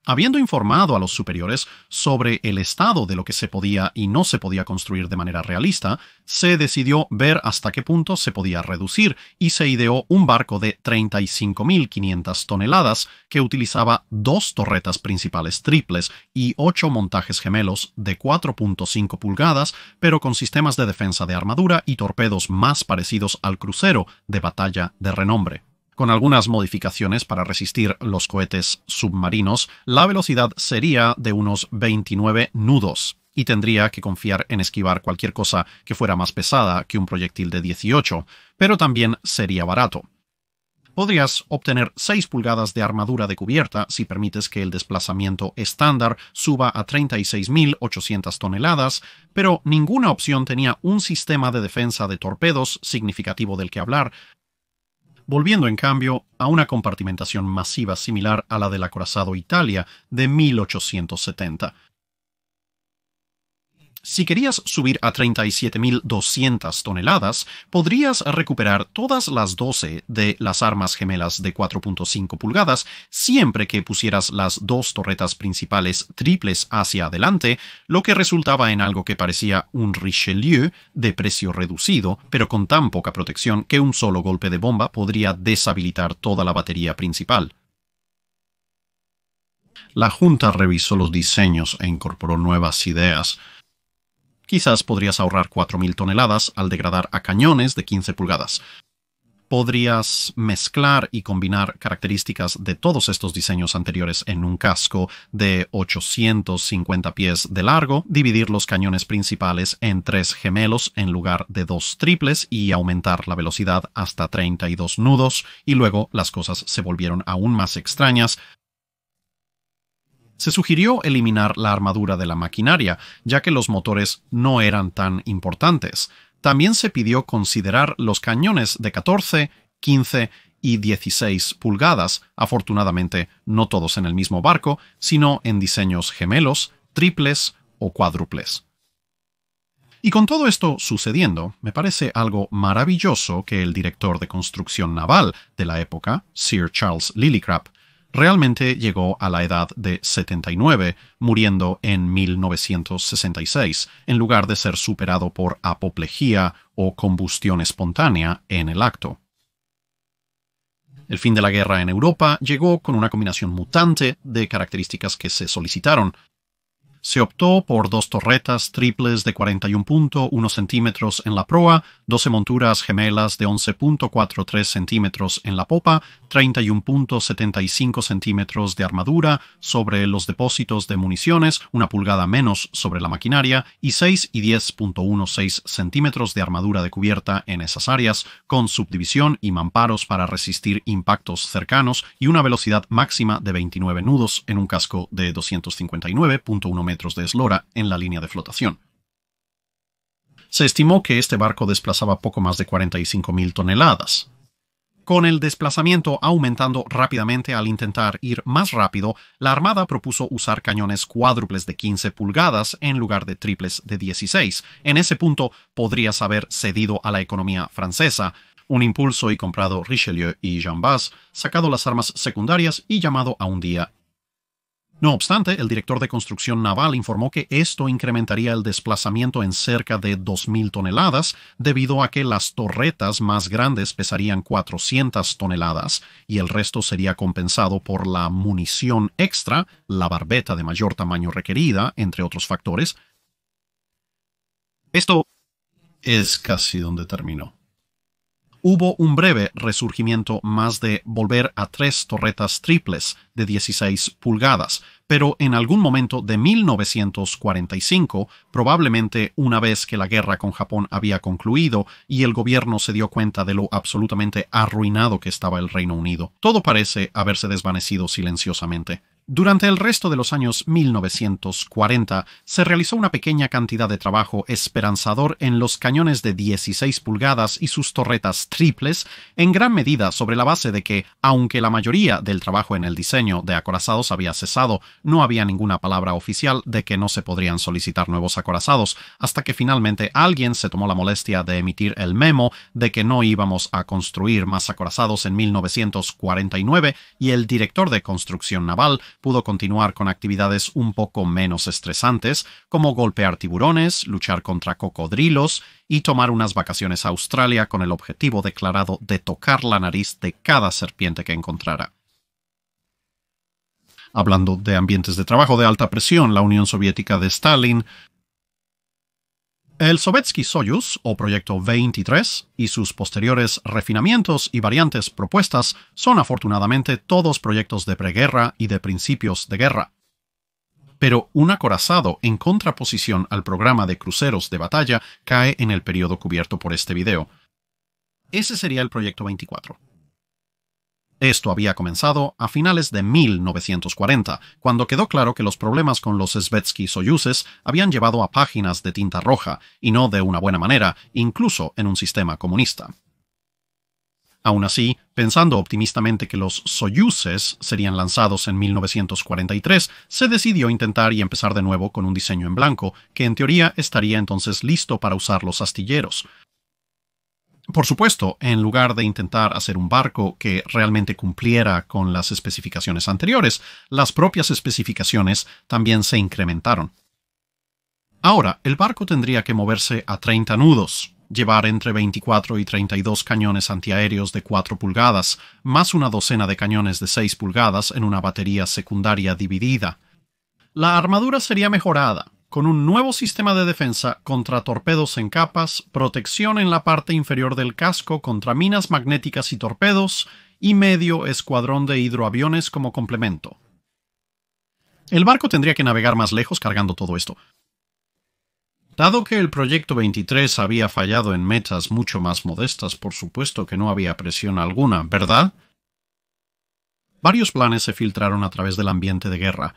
Habiendo informado a los superiores sobre el estado de lo que se podía y no se podía construir de manera realista, se decidió ver hasta qué punto se podía reducir y se ideó un barco de 35.500 toneladas que utilizaba 2 torretas principales triples y 8 montajes gemelos de 4.5 pulgadas, pero con sistemas de defensa de armadura y torpedos más parecidos al crucero de batalla de renombre. Con algunas modificaciones para resistir los cohetes submarinos, la velocidad sería de unos 29 nudos, y tendría que confiar en esquivar cualquier cosa que fuera más pesada que un proyectil de 18, pero también sería barato. Podrías obtener 6 pulgadas de armadura de cubierta si permites que el desplazamiento estándar suba a 36.800 toneladas, pero ninguna opción tenía un sistema de defensa de torpedos significativo del que hablar, volviendo en cambio a una compartimentación masiva similar a la del acorazado Italia de 1870. Si querías subir a 37.200 toneladas, podrías recuperar todas las 12 de las armas gemelas de 4.5 pulgadas siempre que pusieras las 2 torretas principales triples hacia adelante, lo que resultaba en algo que parecía un Richelieu de precio reducido, pero con tan poca protección que un solo golpe de bomba podría deshabilitar toda la batería principal. La Junta revisó los diseños e incorporó nuevas ideas. Quizás podrías ahorrar 4.000 toneladas al degradar a cañones de 15 pulgadas. Podrías mezclar y combinar características de todos estos diseños anteriores en un casco de 850 pies de largo, dividir los cañones principales en 3 gemelos en lugar de 2 triples y aumentar la velocidad hasta 32 nudos, y luego las cosas se volvieron aún más extrañas. Se sugirió eliminar la armadura de la maquinaria, ya que los motores no eran tan importantes. También se pidió considerar los cañones de 14, 15 y 16 pulgadas, afortunadamente no todos en el mismo barco, sino en diseños gemelos, triples o cuádruples. Y con todo esto sucediendo, me parece algo maravilloso que el director de construcción naval de la época, Sir Charles Lillicrap, realmente llegó a la edad de 79, muriendo en 1966, en lugar de ser superado por apoplejía o combustión espontánea en el acto. El fin de la guerra en Europa llegó con una combinación mutante de características que se solicitaron. Se optó por 2 torretas triples de 41.1 centímetros en la proa, 12 monturas gemelas de 11.43 centímetros en la popa, 31.75 centímetros de armadura sobre los depósitos de municiones, 1 pulgada menos sobre la maquinaria, y 6 y 10.16 centímetros de armadura de cubierta en esas áreas, con subdivisión y mamparos para resistir impactos cercanos y una velocidad máxima de 29 nudos en un casco de 259.1 metros de eslora en la línea de flotación. Se estimó que este barco desplazaba poco más de 45.000 toneladas. Con el desplazamiento aumentando rápidamente al intentar ir más rápido, la Armada propuso usar cañones cuádruples de 15 pulgadas en lugar de triples de 16. En ese punto podrías haber cedido a la economía francesa, un impulso y comprado Richelieu y Jean Bas, sacado las armas secundarias y llamado a un día No obstante, el director de construcción naval informó que esto incrementaría el desplazamiento en cerca de 2.000 toneladas, debido a que las torretas más grandes pesarían 400 toneladas y el resto sería compensado por la munición extra, la barbeta de mayor tamaño requerida, entre otros factores. Esto es casi donde terminó. Hubo un breve resurgimiento más de volver a 3 torretas triples de 16 pulgadas, pero en algún momento de 1945, probablemente una vez que la guerra con Japón había concluido y el gobierno se dio cuenta de lo absolutamente arruinado que estaba el Reino Unido, todo parece haberse desvanecido silenciosamente. Durante el resto de los años 1940 se realizó una pequeña cantidad de trabajo esperanzador en los cañones de 16 pulgadas y sus torretas triples, en gran medida sobre la base de que, aunque la mayoría del trabajo en el diseño de acorazados había cesado, no había ninguna palabra oficial de que no se podrían solicitar nuevos acorazados, hasta que finalmente alguien se tomó la molestia de emitir el memo de que no íbamos a construir más acorazados en 1949 y el director de construcción naval pudo continuar con actividades un poco menos estresantes, como golpear tiburones, luchar contra cocodrilos y tomar unas vacaciones a Australia con el objetivo declarado de tocar la nariz de cada serpiente que encontrara. Hablando de ambientes de trabajo de alta presión, la Unión Soviética de Stalin, el Sovetski Soyuz, o Proyecto 23, y sus posteriores refinamientos y variantes propuestas son afortunadamente todos proyectos de preguerra y de principios de guerra. Pero un acorazado en contraposición al programa de cruceros de batalla cae en el periodo cubierto por este video. Ese sería el Proyecto 24. Esto había comenzado a finales de 1940, cuando quedó claro que los problemas con los Sovetsky Soyuzes habían llevado a páginas de tinta roja, y no de una buena manera, incluso en un sistema comunista. Aún así, pensando optimistamente que los Soyuzes serían lanzados en 1943, se decidió intentar y empezar de nuevo con un diseño en blanco, que en teoría estaría entonces listo para usar los astilleros. Por supuesto, en lugar de intentar hacer un barco que realmente cumpliera con las especificaciones anteriores, las propias especificaciones también se incrementaron. Ahora, el barco tendría que moverse a 30 nudos, llevar entre 24 y 32 cañones antiaéreos de 4 pulgadas, más una docena de cañones de 6 pulgadas en una batería secundaria dividida. La armadura sería mejorada, con un nuevo sistema de defensa contra torpedos en capas, protección en la parte inferior del casco contra minas magnéticas y torpedos, y medio escuadrón de hidroaviones como complemento. El barco tendría que navegar más lejos cargando todo esto. Dado que el Proyecto 23 había fallado en metas mucho más modestas, por supuesto que no había presión alguna, ¿verdad? Varios planes se filtraron a través del ambiente de guerra.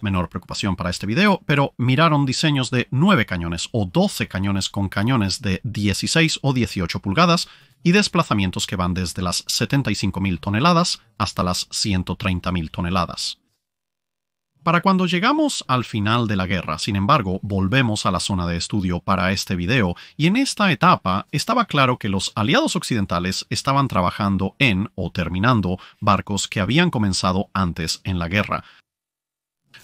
Menor preocupación para este video, pero miraron diseños de 9 cañones o 12 cañones con cañones de 16 o 18 pulgadas y desplazamientos que van desde las 75.000 toneladas hasta las 130.000 toneladas. Para cuando llegamos al final de la guerra, sin embargo, volvemos a la zona de estudio para este video, y en esta etapa estaba claro que los aliados occidentales estaban trabajando en o terminando barcos que habían comenzado antes en la guerra.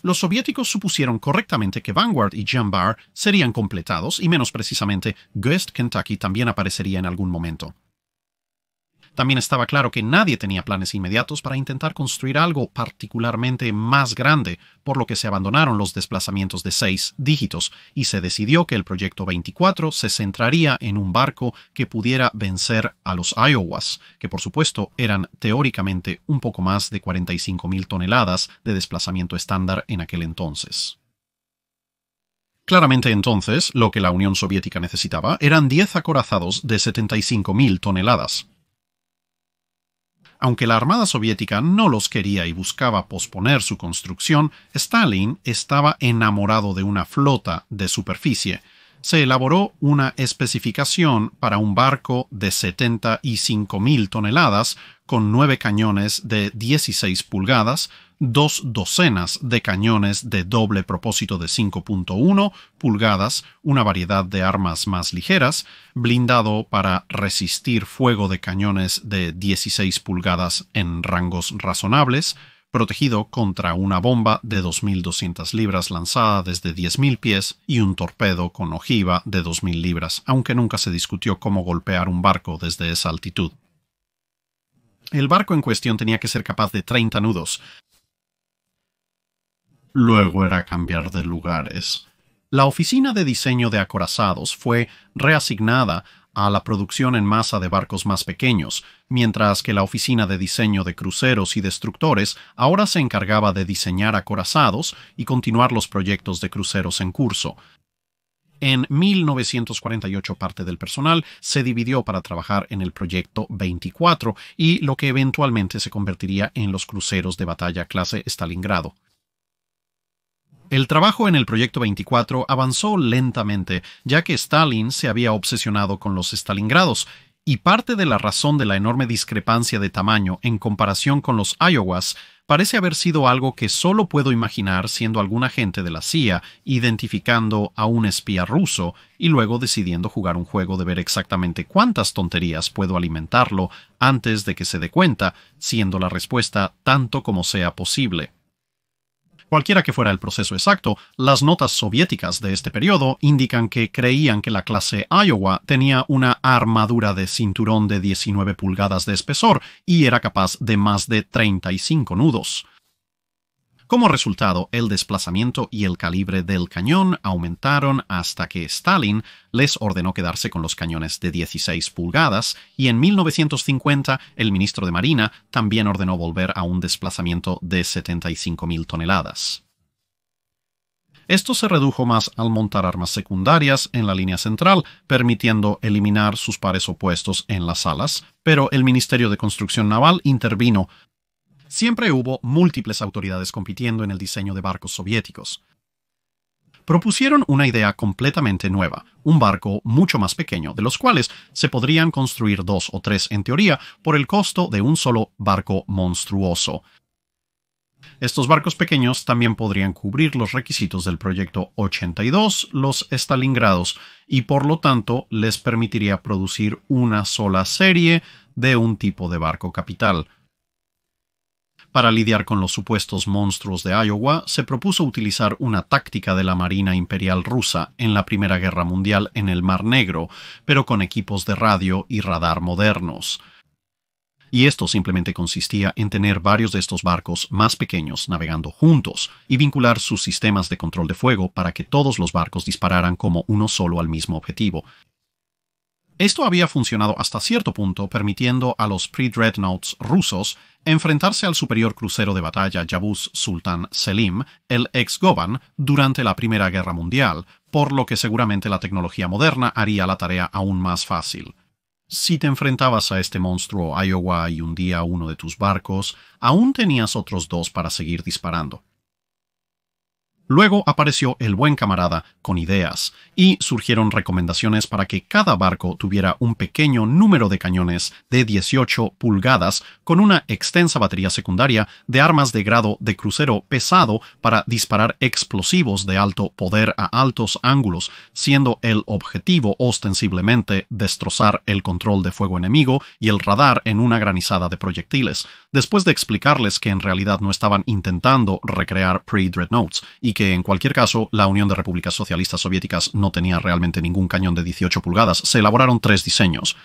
Los soviéticos supusieron correctamente que Vanguard y Jambar serían completados y menos precisamente West Kentucky también aparecería en algún momento. También estaba claro que nadie tenía planes inmediatos para intentar construir algo particularmente más grande, por lo que se abandonaron los desplazamientos de 6 dígitos y se decidió que el Proyecto 24 se centraría en un barco que pudiera vencer a los Iowas, que por supuesto eran teóricamente un poco más de 45.000 toneladas de desplazamiento estándar en aquel entonces. Claramente entonces, lo que la Unión Soviética necesitaba eran 10 acorazados de 75.000 toneladas. Aunque la Armada Soviética no los quería y buscaba posponer su construcción, Stalin estaba enamorado de una flota de superficie. Se elaboró una especificación para un barco de 75.000 toneladas con 9 cañones de 16 pulgadas, 2 docenas de cañones de doble propósito de 5.1 pulgadas, una variedad de armas más ligeras, blindado para resistir fuego de cañones de 16 pulgadas en rangos razonables, protegido contra una bomba de 2.200 libras lanzada desde 10.000 pies y un torpedo con ojiva de 2.000 libras, aunque nunca se discutió cómo golpear un barco desde esa altitud. El barco en cuestión tenía que ser capaz de 30 nudos. Luego era cambiar de lugares. La oficina de diseño de acorazados fue reasignada a la producción en masa de barcos más pequeños, mientras que la oficina de diseño de cruceros y destructores ahora se encargaba de diseñar acorazados y continuar los proyectos de cruceros en curso. En 1948 parte del personal se dividió para trabajar en el proyecto 24 y lo que eventualmente se convertiría en los cruceros de batalla clase Stalingrado. El trabajo en el proyecto 24 avanzó lentamente, ya que Stalin se había obsesionado con los Stalingrados, y parte de la razón de la enorme discrepancia de tamaño en comparación con los Iowas parece haber sido algo que solo puedo imaginar siendo algún agente de la CIA identificando a un espía ruso y luego decidiendo jugar un juego de ver exactamente cuántas tonterías puedo alimentarlo antes de que se dé cuenta, siendo la respuesta tanto como sea posible. Cualquiera que fuera el proceso exacto, las notas soviéticas de este periodo indican que creían que la clase Iowa tenía una armadura de cinturón de 19 pulgadas de espesor y era capaz de más de 35 nudos. Como resultado, el desplazamiento y el calibre del cañón aumentaron hasta que Stalin les ordenó quedarse con los cañones de 16 pulgadas y en 1950 el ministro de Marina también ordenó volver a un desplazamiento de 75.000 toneladas. Esto se redujo más al montar armas secundarias en la línea central, permitiendo eliminar sus pares opuestos en las alas, pero el Ministerio de Construcción Naval intervino. Siempre hubo múltiples autoridades compitiendo en el diseño de barcos soviéticos. Propusieron una idea completamente nueva, un barco mucho más pequeño, de los cuales se podrían construir 2 o 3 en teoría por el costo de un solo barco monstruoso. Estos barcos pequeños también podrían cubrir los requisitos del proyecto 82, los Stalingrados, y por lo tanto les permitiría producir una sola serie de un tipo de barco capital. Para lidiar con los supuestos monstruos de Iowa, se propuso utilizar una táctica de la Marina Imperial rusa en la Primera Guerra Mundial en el Mar Negro, pero con equipos de radio y radar modernos. Y esto simplemente consistía en tener varios de estos barcos más pequeños navegando juntos y vincular sus sistemas de control de fuego para que todos los barcos dispararan como uno solo al mismo objetivo. Esto había funcionado hasta cierto punto, permitiendo a los pre-dreadnoughts rusos enfrentarse al superior crucero de batalla Yavuz Sultan Selim, el ex-Govan, durante la Primera Guerra Mundial, por lo que seguramente la tecnología moderna haría la tarea aún más fácil. Si te enfrentabas a este monstruo Iowa y hundía uno de tus barcos, aún tenías otros 2 para seguir disparando. Luego apareció el buen camarada con ideas, y surgieron recomendaciones para que cada barco tuviera un pequeño número de cañones de 18 pulgadas con una extensa batería secundaria de armas de grado de crucero pesado para disparar explosivos de alto poder a altos ángulos, siendo el objetivo ostensiblemente destrozar el control de fuego enemigo y el radar en una granizada de proyectiles, después de explicarles que en realidad no estaban intentando recrear pre-dreadnoughts y que en cualquier caso la Unión de Repúblicas Socialistas Soviéticas no tenía realmente ningún cañón de 18 pulgadas, se elaboraron 3 diseños.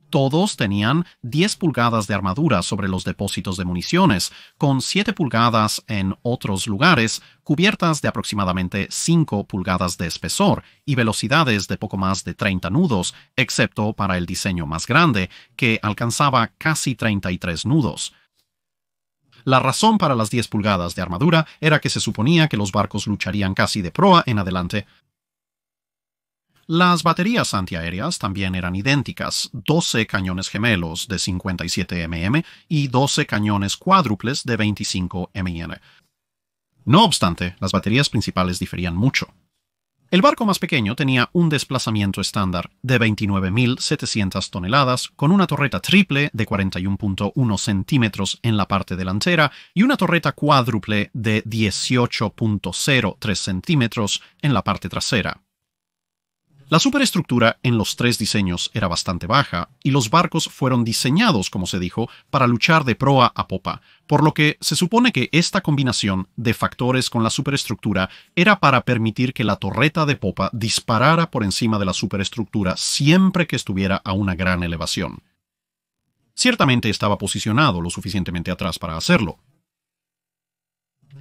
Todos tenían 10 pulgadas de armadura sobre los depósitos de municiones, con 7 pulgadas en otros lugares, cubiertas de aproximadamente 5 pulgadas de espesor y velocidades de poco más de 30 nudos, excepto para el diseño más grande, que alcanzaba casi 33 nudos. La razón para las 10 pulgadas de armadura era que se suponía que los barcos lucharían casi de proa en adelante. Las baterías antiaéreas también eran idénticas, 12 cañones gemelos de 57 mm y 12 cañones cuádruples de 25 mm. No obstante, las baterías principales diferían mucho. El barco más pequeño tenía un desplazamiento estándar de 29.700 toneladas con una torreta triple de 41.1 centímetros en la parte delantera y una torreta cuádruple de 18.03 centímetros en la parte trasera. La superestructura en los tres diseños era bastante baja, y los barcos fueron diseñados, como se dijo, para luchar de proa a popa, por lo que se supone que esta combinación de factores con la superestructura era para permitir que la torreta de popa disparara por encima de la superestructura siempre que estuviera a una gran elevación. Ciertamente estaba posicionado lo suficientemente atrás para hacerlo.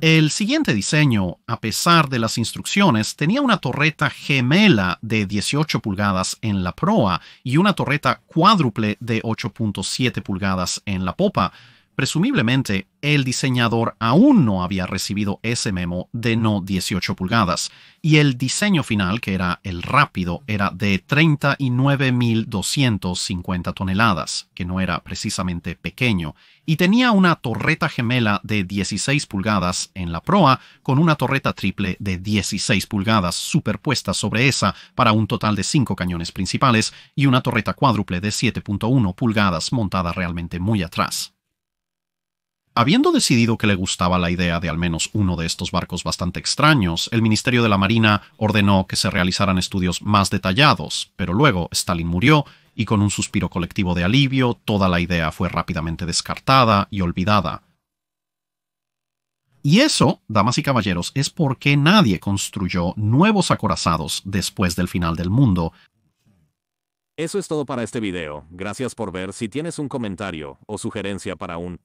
El siguiente diseño, a pesar de las instrucciones, tenía una torreta gemela de 18 pulgadas en la proa y una torreta cuádruple de 8.7 pulgadas en la popa. Presumiblemente, el diseñador aún no había recibido ese memo de no 18 pulgadas, y el diseño final, que era el rápido, era de 39.250 toneladas, que no era precisamente pequeño, y tenía una torreta gemela de 16 pulgadas en la proa, con una torreta triple de 16 pulgadas superpuesta sobre esa para un total de 5 cañones principales, y una torreta cuádruple de 7.1 pulgadas montada realmente muy atrás. Habiendo decidido que le gustaba la idea de al menos uno de estos barcos bastante extraños, el Ministerio de la Marina ordenó que se realizaran estudios más detallados, pero luego Stalin murió y con un suspiro colectivo de alivio, toda la idea fue rápidamente descartada y olvidada. Y eso, damas y caballeros, es por qué nadie construyó nuevos acorazados después del final del mundo. Eso es todo para este video. Gracias por ver. Si tienes un comentario o sugerencia para un